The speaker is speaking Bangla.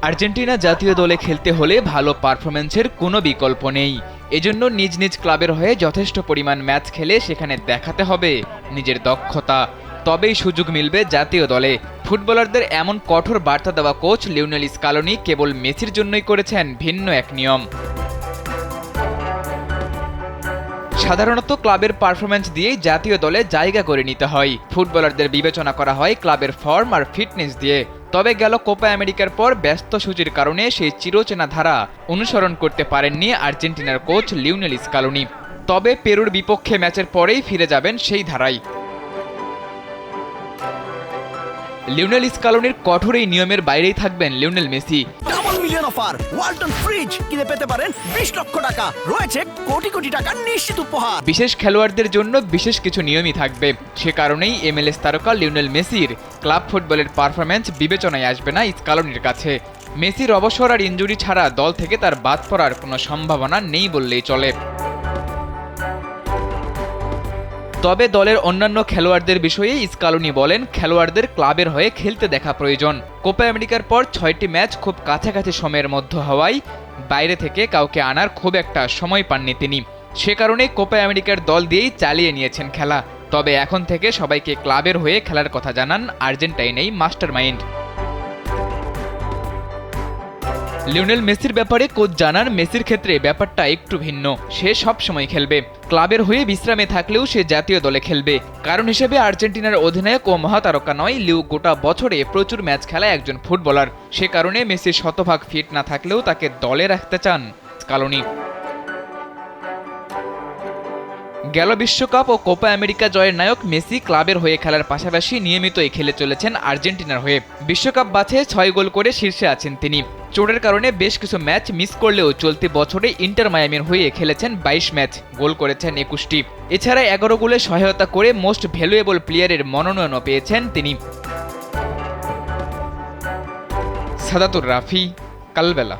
আর্জেন্টিনা জাতীয় দলে খেলতে হলে ভালো পারফরম্যান্সের কোনো বিকল্প নেই। এজন্য নিজ নিজ ক্লাবের হয়ে যথেষ্ট পরিমাণ ম্যাচ খেলে সেখানে দেখাতে হবে নিজের দক্ষতা, তবেই সুযোগ মিলবে জাতীয় দলে। ফুটবলারদের এমন কঠোর বার্তা দেওয়া কোচ লিওনেল স্কালোনি কেবল মেসির জন্যই করেছেন ভিন্ন এক নিয়ম। সাধারণত ক্লাবের পারফরম্যান্স দিয়েই জাতীয় দলে জায়গা করে নিতে হয়। ফুটবলারদের বিবেচনা করা হয় ক্লাবের ফর্ম আর ফিটনেস দিয়ে। তবে গেল কোপা আমেরিকার পর ব্যস্ত সূচির কারণে সেই চিরচেনা ধারা অনুসরণ করতে পারেননি আর্জেন্টিনার কোচ লিওনেল স্কালোনি। তবে পেরুর বিপক্ষে ম্যাচের পরেই ফিরে যাবেন সেই ধারায়। লিওনেল স্কালোনির কঠোর এই নিয়মের বাইরেই থাকবেন Lionel Messi. Double million offer, Walton fridge কিনে পেতে পারেন 20 লক্ষ টাকা, রয়েছে কোটি কোটি টাকার নিশ্চিত উপহার। বিশেষ খেলোয়াড়দের জন্য বিশেষ কিছু নিয়মই থাকবে। সে কারণেই MLS তারকা লিওনেল মেসির ক্লাব ফুটবলের পারফরম্যান্স বিবেচনায় আসবে না স্কালোনির কাছে। মেসির অবসর আর ইনজুরি ছাড়া দল থেকে তার বাদ পড়ার কোনো সম্ভাবনা নেই বললেই চলে। তবে দলের অন্যান্য খেলোয়াড়দের বিষয়ে স্কালোনি বলেন, খেলোয়াড়দের ক্লাবের হয়ে খেলতে দেখা প্রয়োজন। কোপা আমেরিকার পর 6টি ম্যাচ খুব কাছাকাছি সময়ের মধ্যে হওয়ায় বাইরে থেকে কাউকে আনার খুব একটা সময় পাননি তিনি। সে কারণে কোপা আমেরিকার দল দিয়েই চালিয়ে নিয়েছেন খেলা। তবে এখন থেকে সবাইকে ক্লাবের হয়ে খেলার কথা জানান আর্জেন্টাইন এই মাস্টারমাইন্ড। লিওনেল মেসির ব্যাপারে কোচ জানান, মেসির ক্ষেত্রে ব্যাপারটা একটু ভিন্ন। সে সব সময় খেলবে, ক্লাবের হয়ে বিশ্রামে থাকলেও সে জাতীয় দলে খেলবে। কারণ হিসেবে আর্জেন্টিনার অধিনায়ক ও মহাতারকা নয়, লিও গোটা বছরে প্রচুর ম্যাচ খেলা একজন ফুটবলার। সে কারণে মেসি শতভাগ ফিট না থাকলেও তাকে দলে রাখতে চান স্কালোনি। গেল বিশ্বকাপ ও কোপা আমেরিকা জয়ের নায়ক মেসি ক্লাবের হয়ে খেলার পাশাপাশি নিয়মিতই খেলে চলেছেন আর্জেন্টিনার হয়ে। বিশ্বকাপ বাছে 6 গোল করে শীর্ষে আছেন তিনি। চোটের কারণে বেশ কিছু ম্যাচ মিস করলেও চলতি বছরে ইন্টার মায়ামির হয়ে খেলেছেন 22 ম্যাচ, গোল করেছেন 21টি। এছাড়া 11 গোলে সহায়তা করে মোস্ট ভ্যালুয়েবল প্লেয়ারের মনোনয়নও পেয়েছেন তিনি। সাদাতুর রাফি, কালবেলা।